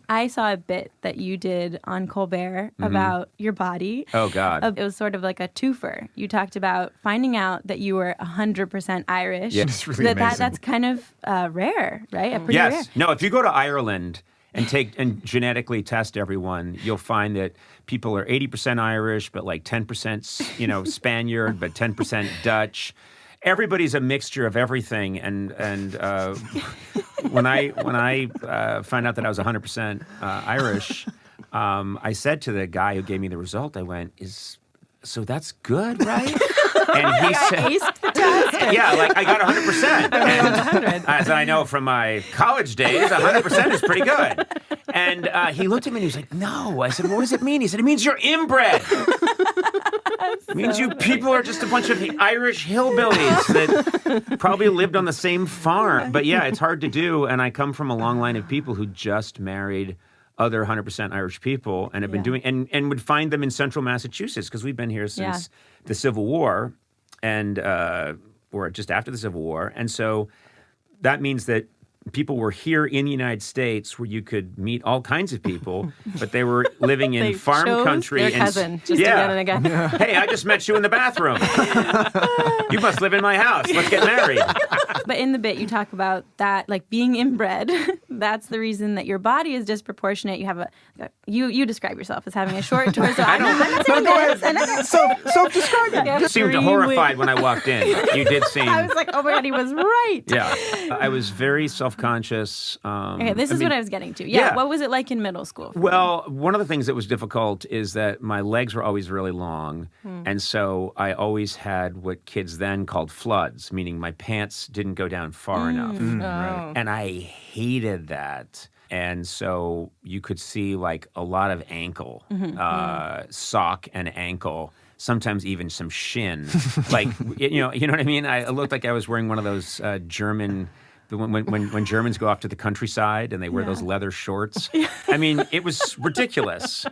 I saw a bit that you did on Colbert about your body. Oh, God. It was sort of like a twofer. You talked about finding out that you were 100% Irish. Yeah. It's really amazing. That's kind of rare, right? Pretty Yes. rare. No, if you go to Ireland and genetically test everyone, you'll find that people are 80% Irish, but like 10%, Spaniard, but 10% Dutch. Everybody's a mixture of everything, and when I found out that I was 100% Irish, I said to the guy who gave me the result, I went, so that's good, right? And he said, aced the test. yeah, like I got 100%. got 100. As I know from my college days, 100% is pretty good. And he looked at me and he was like, no. I said, what does it mean? He said, it means you're inbred. It means you people are just a bunch of Irish hillbillies that probably lived on the same farm. But yeah, it's hard to do. And I come from a long line of people who just married other 100% Irish people and have been doing, and would find them in central Massachusetts because we've been here since the Civil War and, or just after the Civil War. And so that means that people were here in the United States where you could meet all kinds of people, but they were living in farm country. Their cousin, just again and again. Hey, I just met you in the bathroom. You must live in my house. Let's get married. But in the bit, you talk about that, like being inbred. That's the reason that your body is disproportionate. You have you describe yourself as having a short torso. I'm not saying this. Self-describe it. You seemed horrified when I walked in. You did seem. I was like, oh my God, he was right. Yeah. I was very self-conscious. Okay, this is what I was getting to. Yeah. What was it like in middle school? Well, one of the things that was difficult is that my legs were always really long. And so I always had what kids then called floods, meaning my pants didn't go down far enough. Oh. And I hated that. And so you could see like a lot of ankle, sock and ankle, sometimes even some shin. Like, you know what I mean? I looked like I was wearing one of those German... When Germans go off to the countryside and they wear those leather shorts. I mean, it was ridiculous.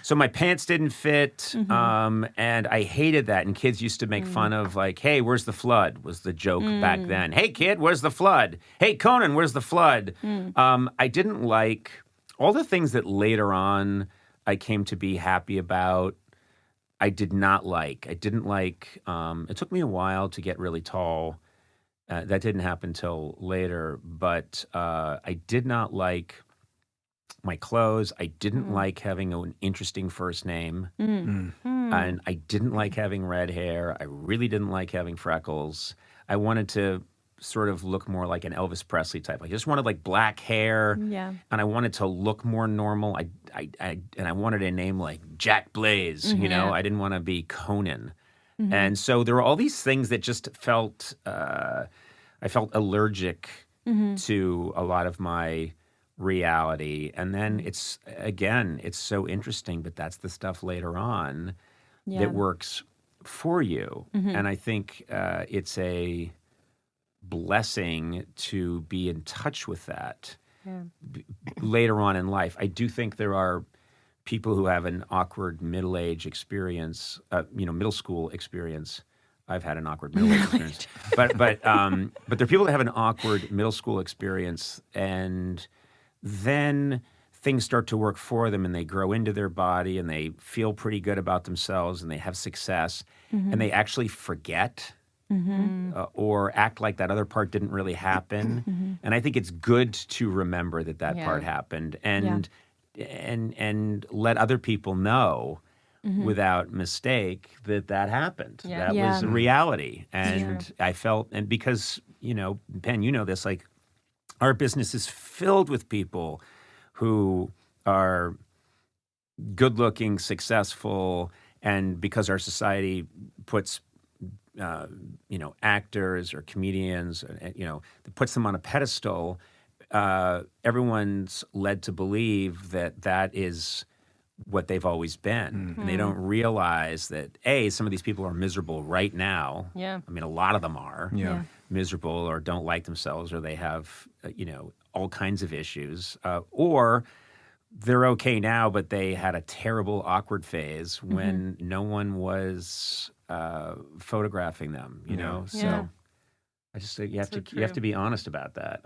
So my pants didn't fit, and I hated that. And kids used to make fun of like, hey, where's the flood? Was the joke back then. Hey, kid, where's the flood? Hey, Conan, where's the flood? I didn't like all the things that later on I came to be happy about. I did not like. I didn't like, it took me a while to get really tall. That didn't happen till later, but I did not like my clothes. I didn't like having an interesting first name, and I didn't like having red hair. I really didn't like having freckles. I wanted to sort of look more like an Elvis Presley type. I just wanted like black hair, and I wanted to look more normal. And I wanted a name like Jack Blaze. You know, I didn't want to be Conan. And so there were all these things that just felt, I felt allergic to a lot of my reality. And then it's so interesting, but that's the stuff later on that works for you. And I think it's a blessing to be in touch with that later on in life. I do think there are people who have an awkward middle-age experience, middle school experience. I've had an awkward middle-age experience. But there are people that have an awkward middle school experience, and then things start to work for them, and they grow into their body, and they feel pretty good about themselves, and they have success, and they actually forget or act like that other part didn't really happen. And I think it's good to remember that part happened, and let other people know without mistake that happened. That was a reality. And I felt, and because, Penn, you know this, like our business is filled with people who are good looking, successful, and because our society puts actors or comedians, puts them on a pedestal, everyone's led to believe that is what they've always been. And they don't realize that, some of these people are miserable right now. Yeah. I mean, a lot of them are miserable or don't like themselves, or they have, all kinds of issues. Or they're okay now, but they had a terrible, awkward phase when no one was photographing them, So I just think you have to be honest about that.